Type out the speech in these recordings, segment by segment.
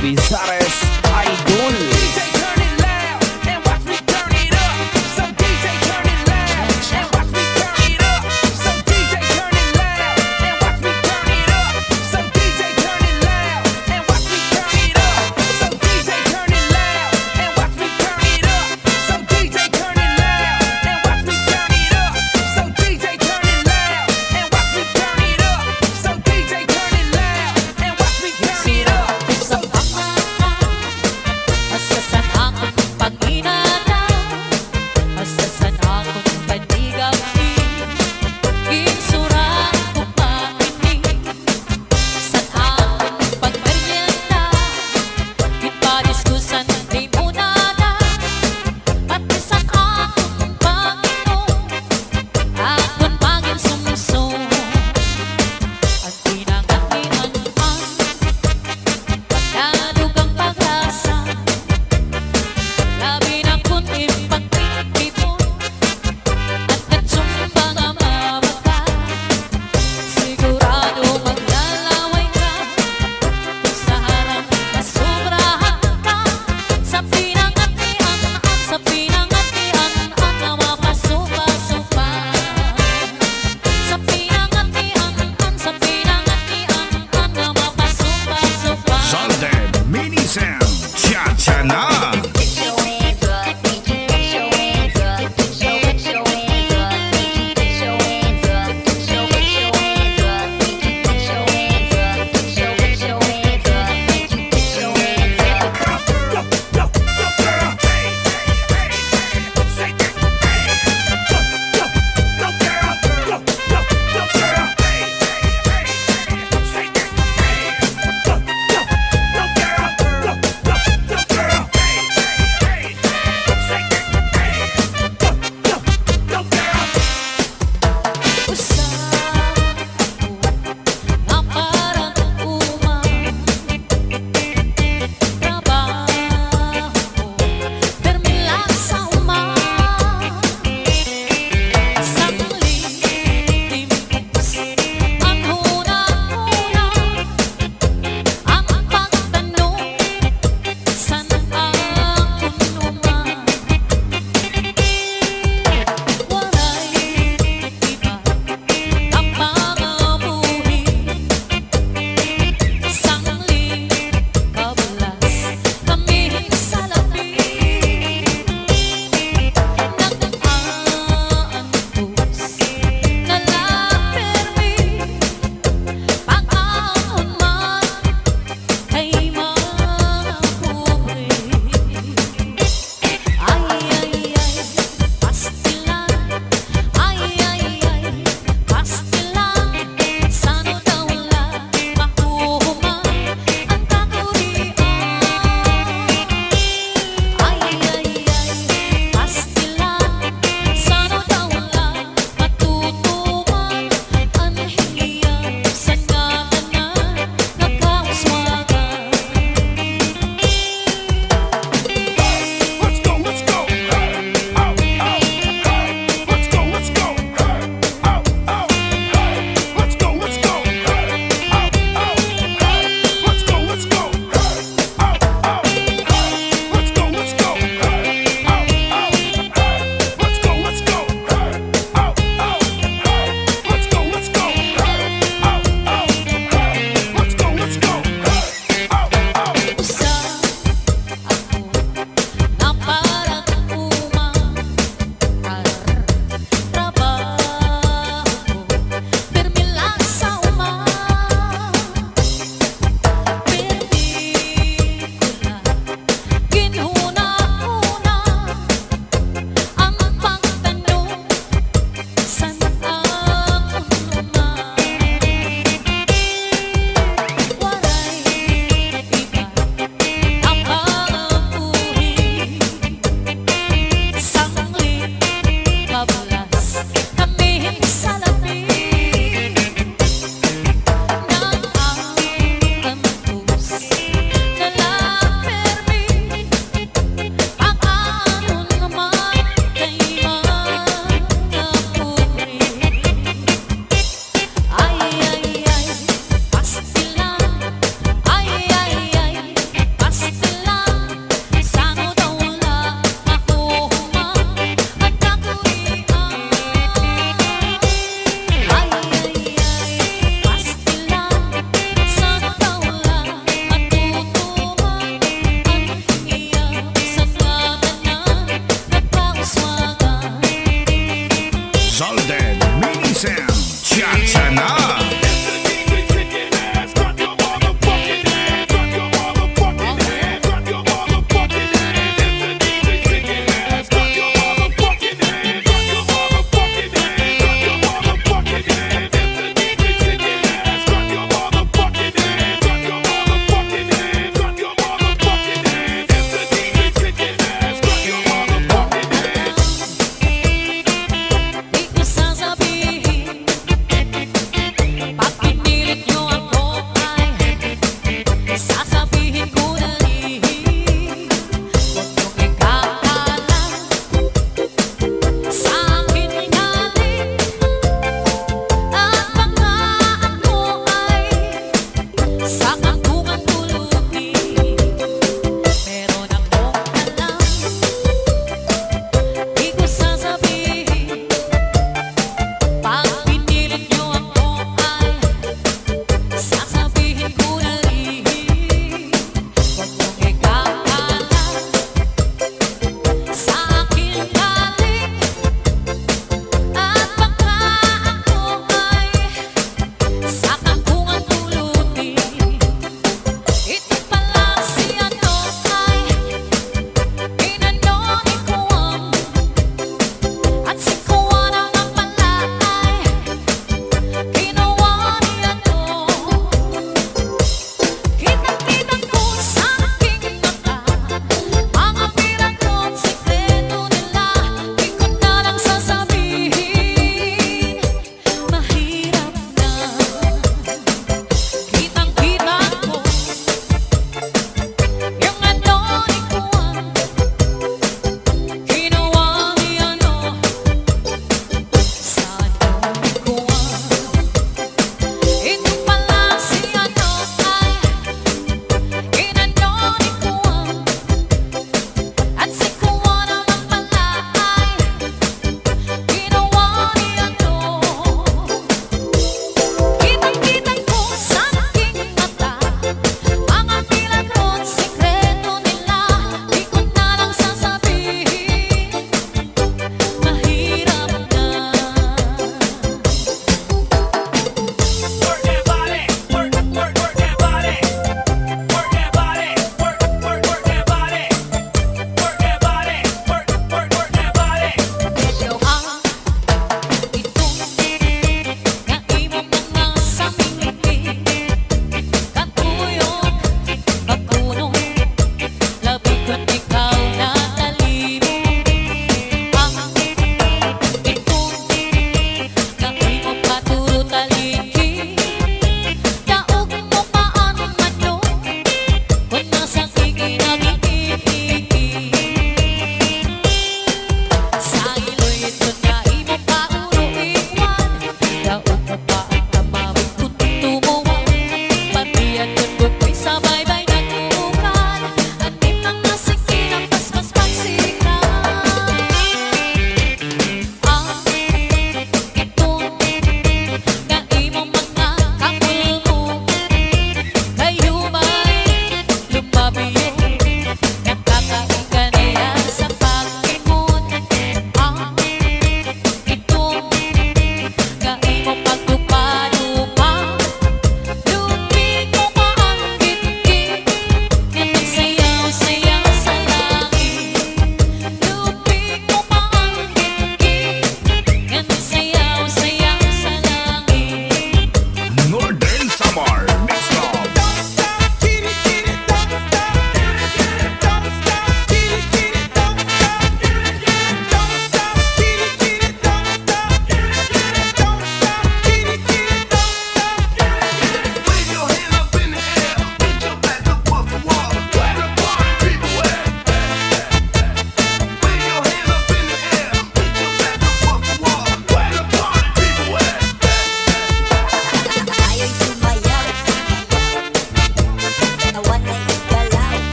Bizares Idol. DJ turn it loud and watch me turn it up. So DJ turn it loud and watch me turn it up. So DJ turn it loud and watch me turn it up. So DJ turn it loud and watch me turn it up. So DJ turn it loud and watch me turn it up. So DJ turn it loud and watch me turn it up. So DJ turn it loud and watch me turn it up. So DJ turn it loud and watch me turn it up. So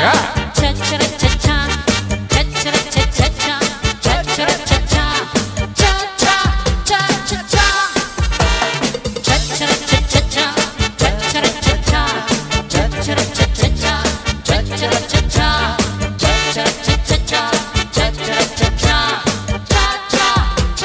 차차라차차 차차라차차차 차차라차차 차차차차차 차차라차차차 차차라차차 차차라차차차 차차라차차 차차라차차차 차차라차차 차차차차차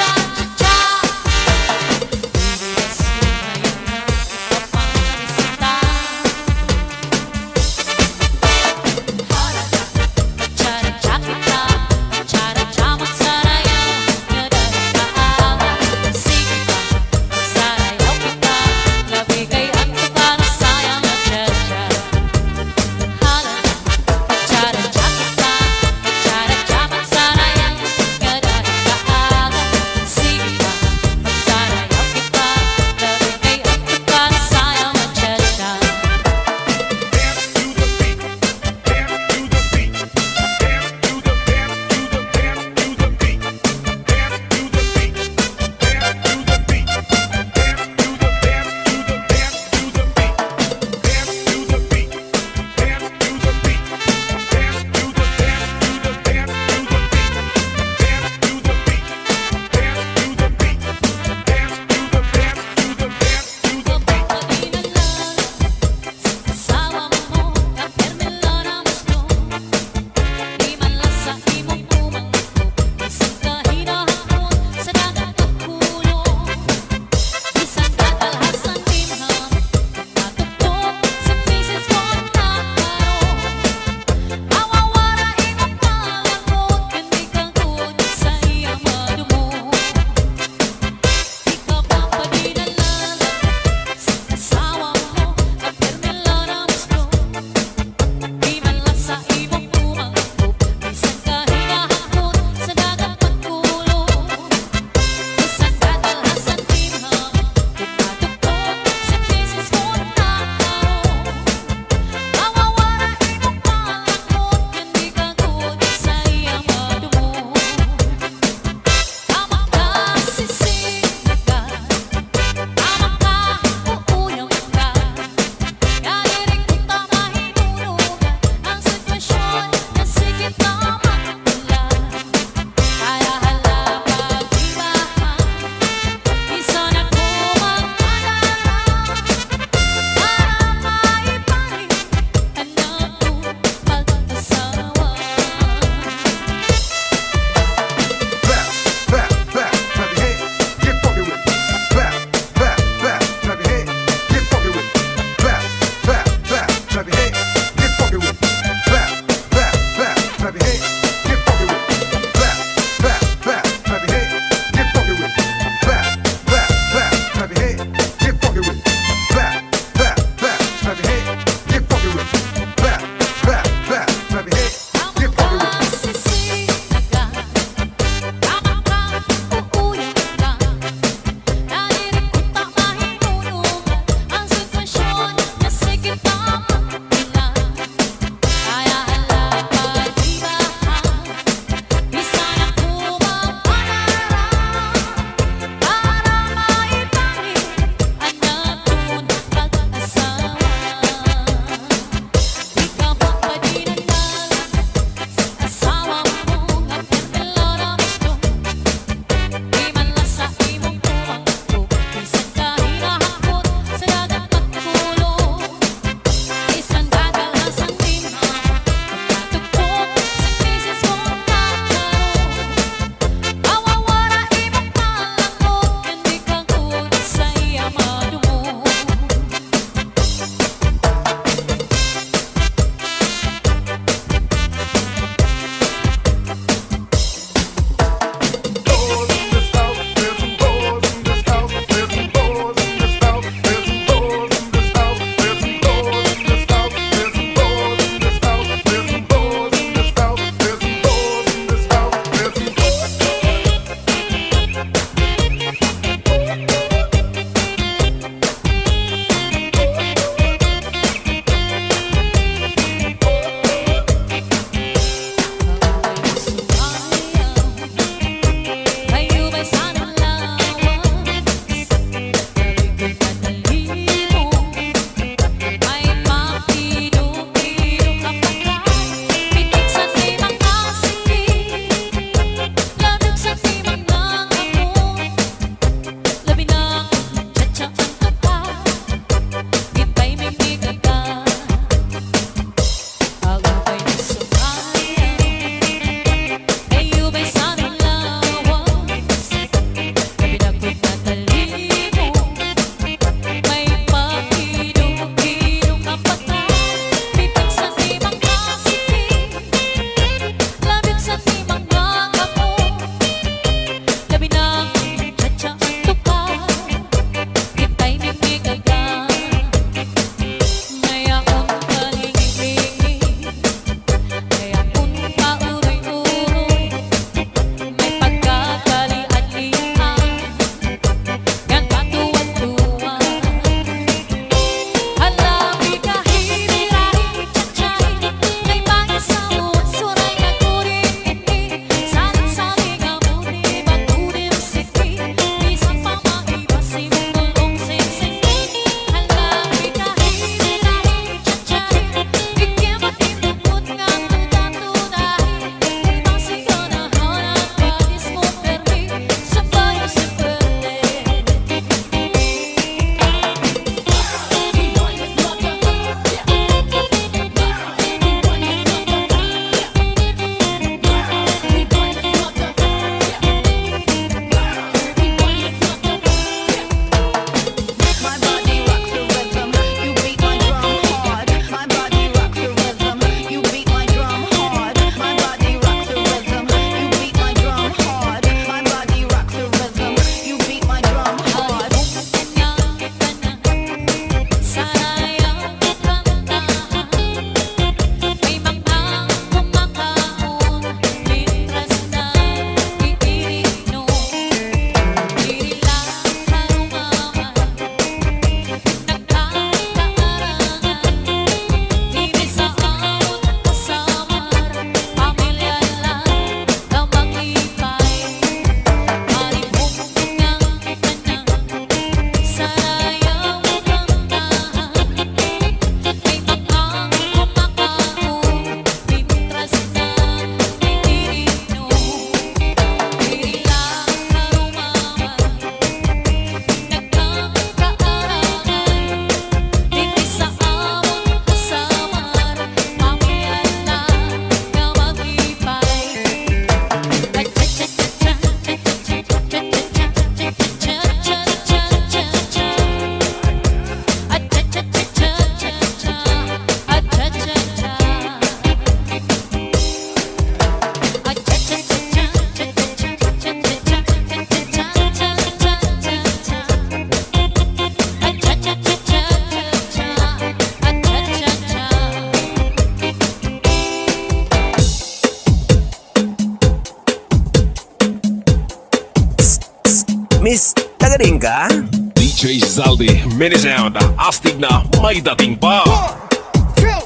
rin ka? DJ Zaldi, minisound, astig na may dating pa. 1,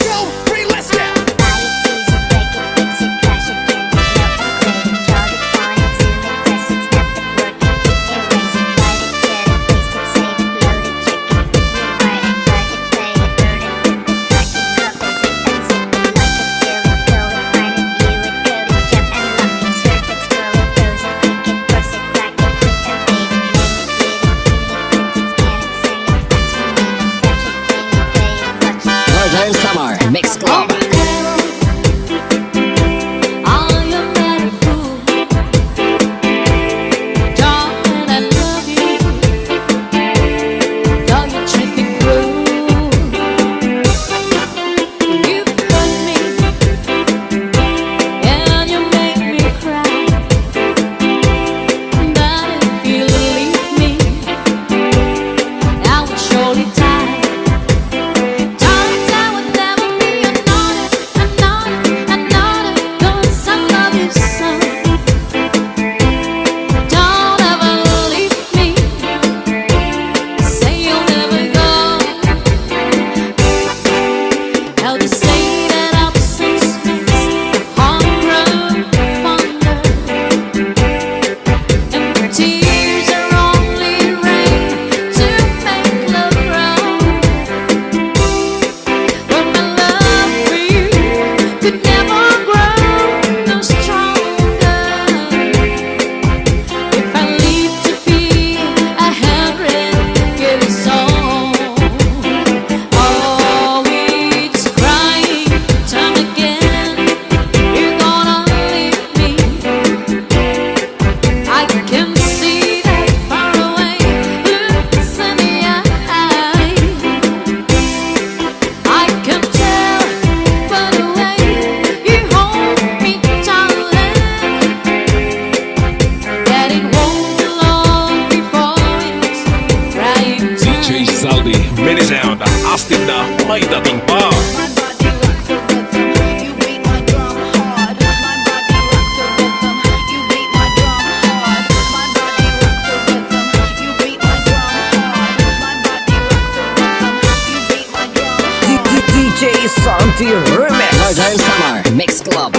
2, 3, let's go. Northern Summer Mix Club. Surely die. Darling, I would never be another, 'cause I love you so. Don't ever leave me. Say you'll never go. I'll just say that I'm so hungry, wonder, and tears are only rain to make love grow. But my love for you could never grow no stronger if I live to be 100 years old. Oh, it's crying time again. You're gonna leave me. I can see that far away looks in the eye. I can tell by the way you hold me, darling, that it won't be long before it's crying time. DJ Zaldi, minisound, astig na may dating pa. My body rocks the rhythm, you beat my drum hard. My body rocks the rhythm, you beat my drum hard. My body rocks the rhythm, you beat my drum hard. My body rocks the rhythm, you beat my drum hard. DJ Santi Remix. Northern Summer Mix Club.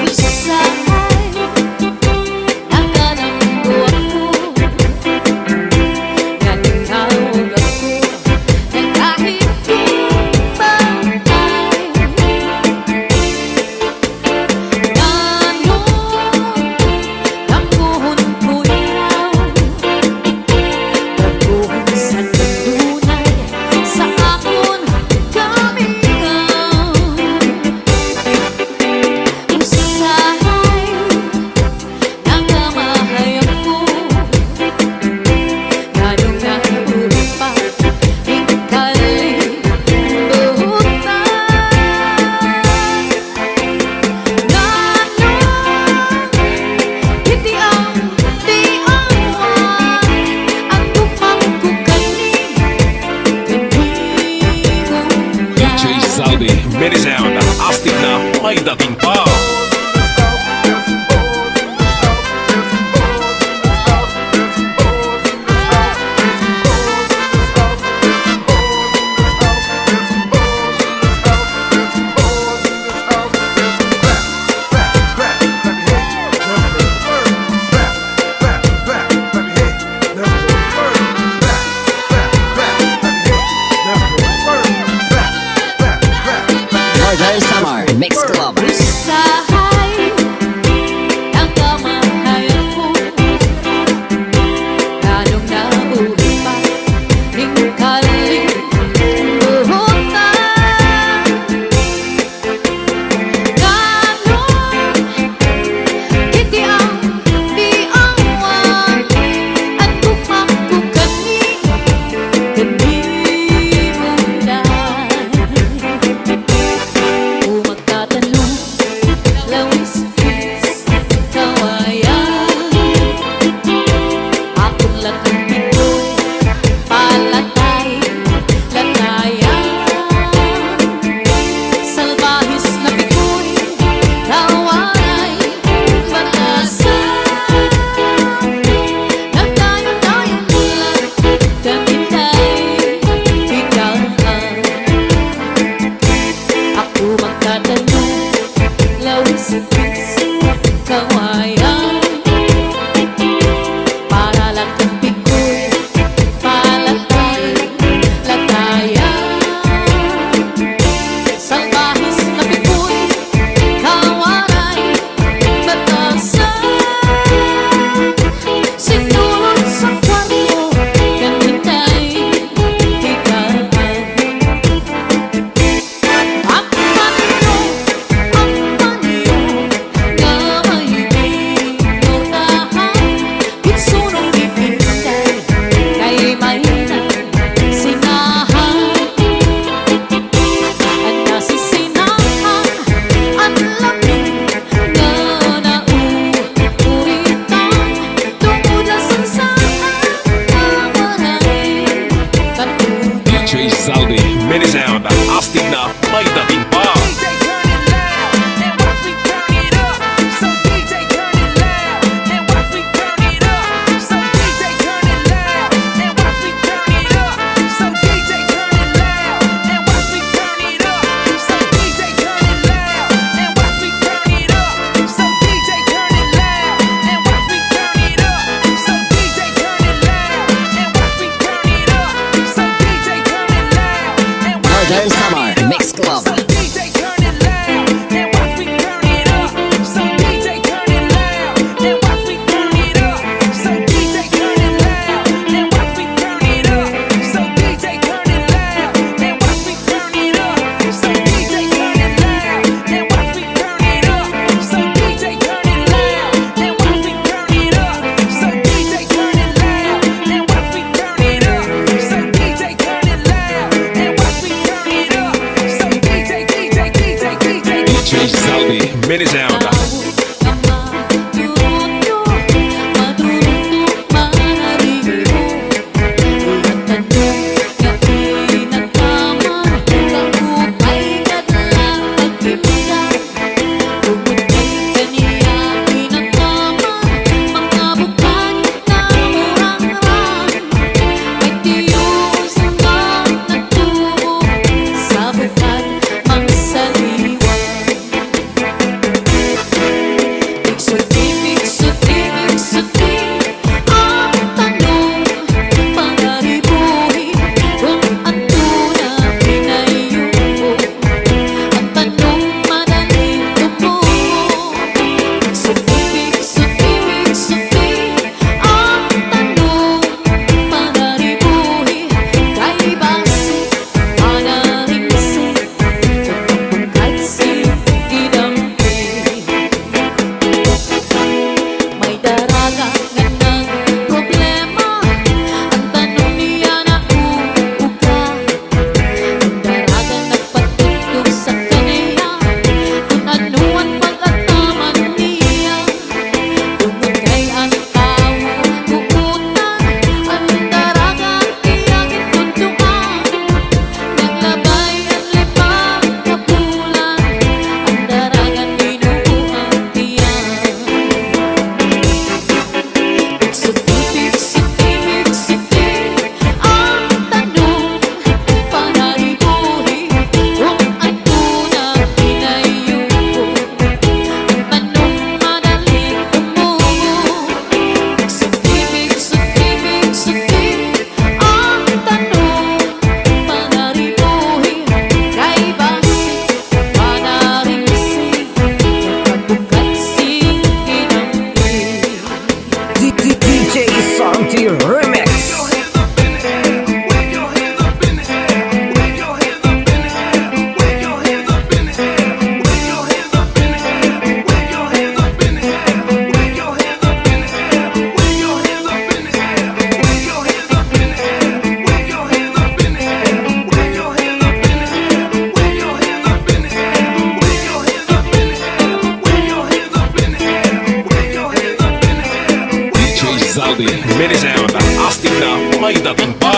DJ Zaldi, minisound, astig na may dating pa. Northern Summer Mix Club. Side DJ Zaldi, minisound, astig na may dating pa. DJ turn it loud and watch me turn it up. So DJ turn it loud and watch me turn it up. So DJ turn it loud and watch me turn it up. So DJ turn it loud and watch me turn it up. So DJ turn it loud and watch me turn it up. So DJ turn it loud and watch me turn it up. So DJ turn it loud and watch me turn it up. So DJ turn it loud and watch me Northern turn Summer it up. Mix Club. So DJ turn it loud and watch me turn it up. So DJ turn it loud and watch me turn it up. So DJ turn it loud and watch me turn it up. So DJ turn it loud and watch me turn it up. So DJ turn it loud and watch me turn it up. So DJ turn it loud and watch me turn it up. So DJ turn it loud and watch me turn it up. So DJ turn it loud and watch me turn it up. So DJ Zaldi, minisound. DJ Santi Remix. DJ Zaldi, minisound, astig na may dating pa.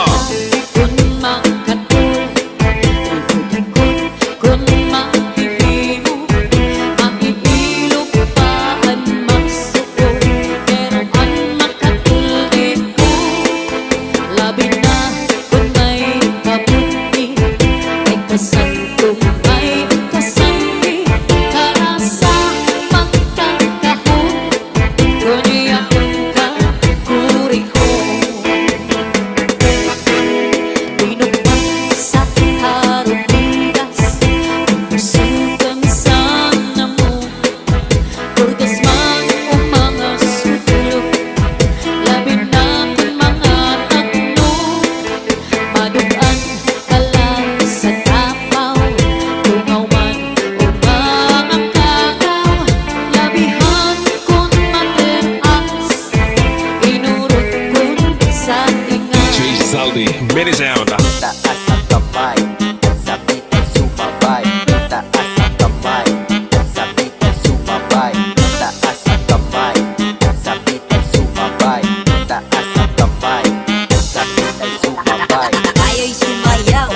Zaldi, minisound. Taas ang kamay, sabit ay sumabay. Taas ang kamay, sabit ay sumabay. Taas ang kamay, sabit ay sumabay. Taas ang kamay, sabit ay sumabay. Tayo'y sumayaw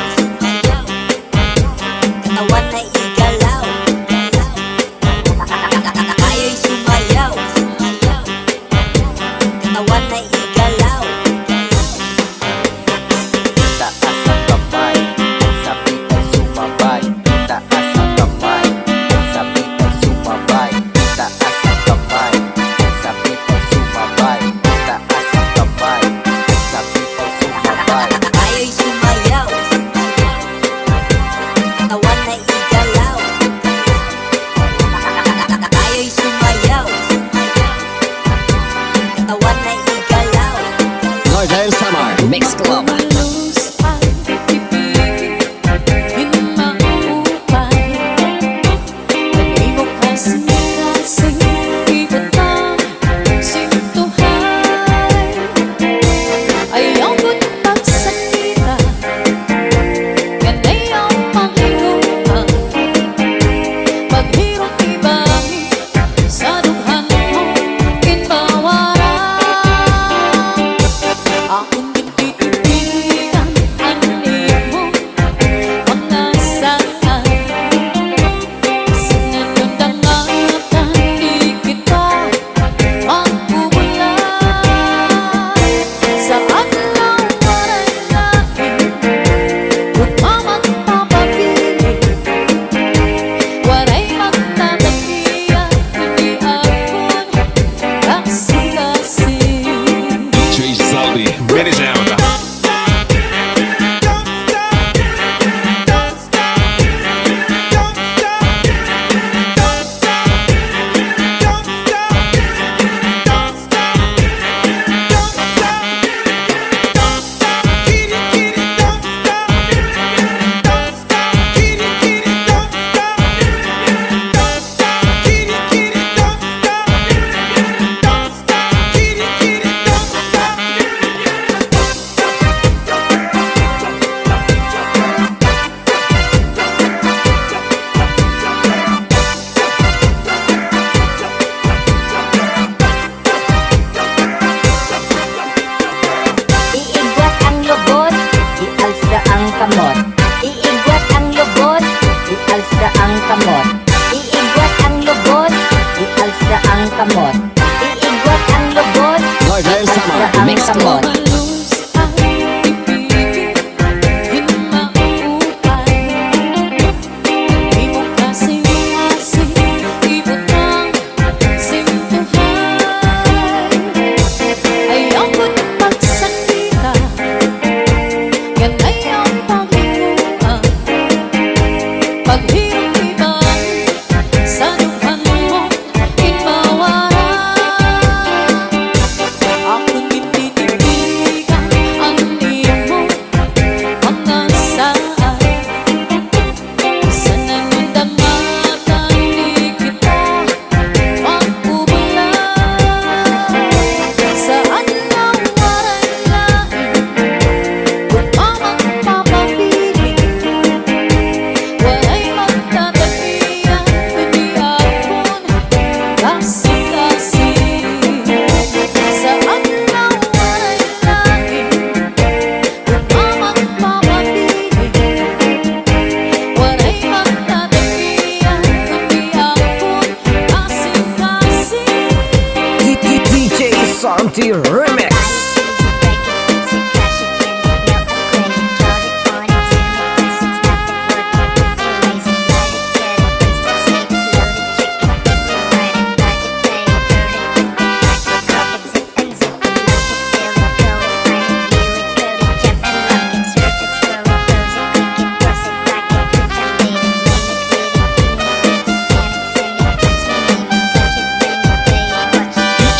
Santi Remix.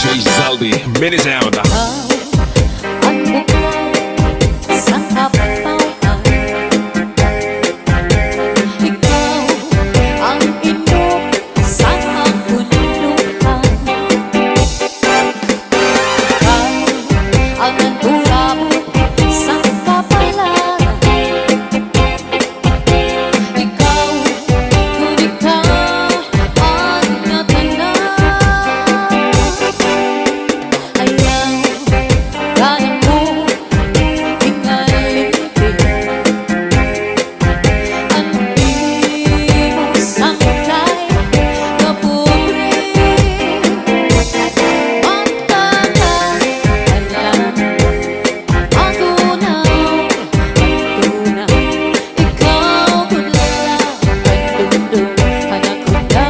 DJ Zaldi, mini sound. Ang bukal sa kapawan. Ikaw ang inog sa kabundukan. Ikaw ang nagulabot sa kapalaran. Ikaw, kung ikaw ang natanan. Ayaw kaya mo ingalipin. Ang di mo sangkay kapuri. Matagal alam ako na ikaw kulala pagdundong anak ko na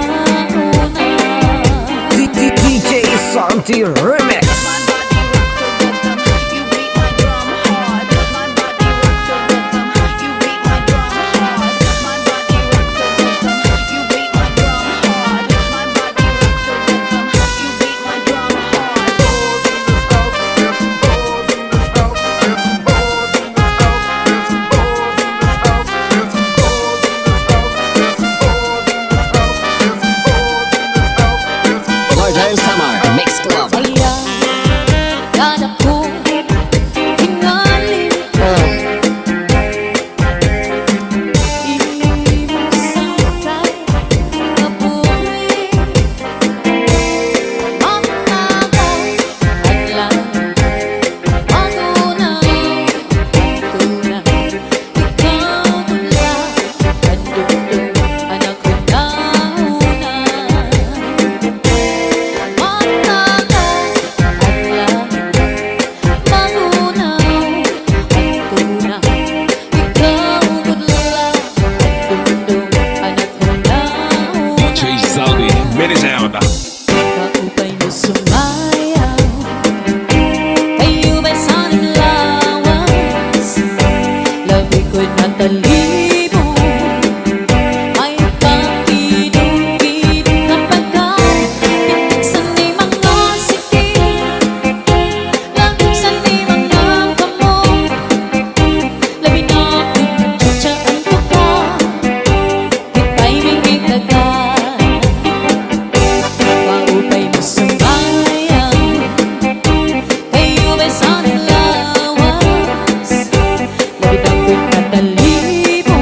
una. DJ Santi Remix. Northern Summer Mix Club. Ayaw kada ko hingalin ka. Hindi mo sangkay kapuri. Matagal alam ako na tunay. Ikaw mula pagdundong anak ko na una. Matagal alam magunaw ang tunay. Ikaw gudla pagdundong anak ko na una. DJ Zaldi, mini sound. Kaupay mo sumayaw, kayo ba'y sanang lawas? Labi ko'y natalimo, may pakidong-kidong kapagkat. Pinagsan ni mga sikil, lagsan ni mga kamot. Labi na ako'y tsatsaan ko ka, ika'y may kagat. Kaupay mo sumayaw, kayo ba'y sanang lawas? Labid ako'y natalimo,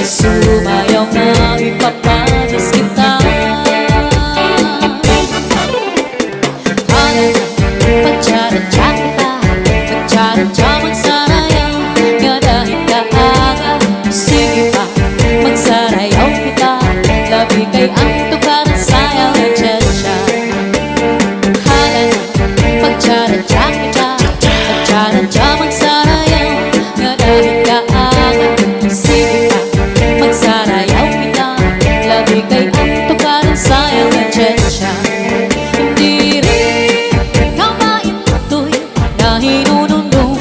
Sumayaw na ipapatas kita. Pagcharantya kita, pagcharantya magsarayaw, nga dahil kaaga. Sige pa, magsarayaw kita, labi kay ang tukaran sayaw na tiyatsa. Hala na, pagcharantya kita, pagcharantya magsarayaw, nga dahil kaaga. Sige pa, magsarayaw kita, labi kay ang tukaran sayaw na tiyatsa. Hindi rin kamain ito'y na hinunundong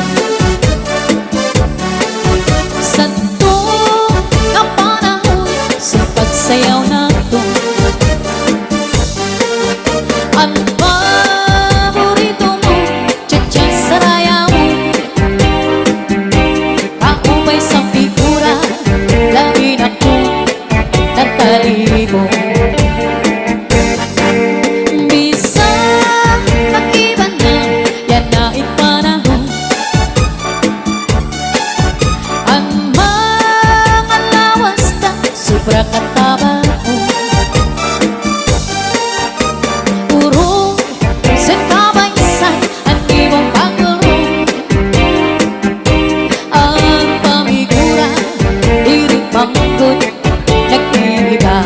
santo na panahon sa pagsayaw nato. Ang paborito mo, tiyatsa sarayaw mo, kaupay sa figura, labi na ko nataligo. Bisa mag-iba na, yan na ipanahon. Ang mga lawas na sobra kataba ko. Puro sa kabaysan ang ibang paguro. Ang pamigura, diri pangkot, nag-iiba.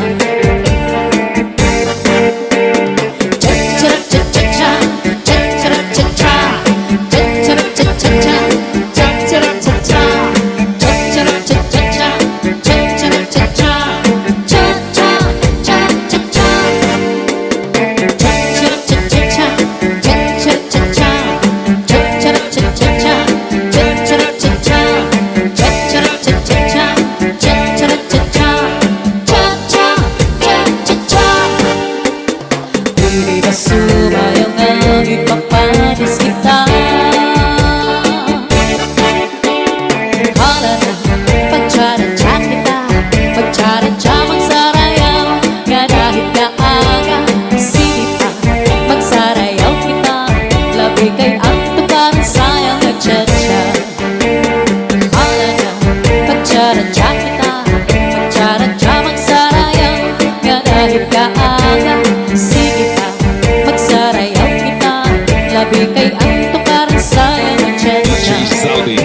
Di ba sumayaw nga ipapatis kita? Hala na, pagcharantya kita, pagcharantya magsarayaw, nga dahil kaaga. Sige pa, magsarayaw kita, labi kay ang tukaran sayaw na tiyatsa. Hala na, pagcharantya kita, pagcharantya magsarayaw, nga dahil kaaga. Sige pa, magsarayaw kita, labi kay ang tukaran sayaw na tiyatsa. DJ Saldi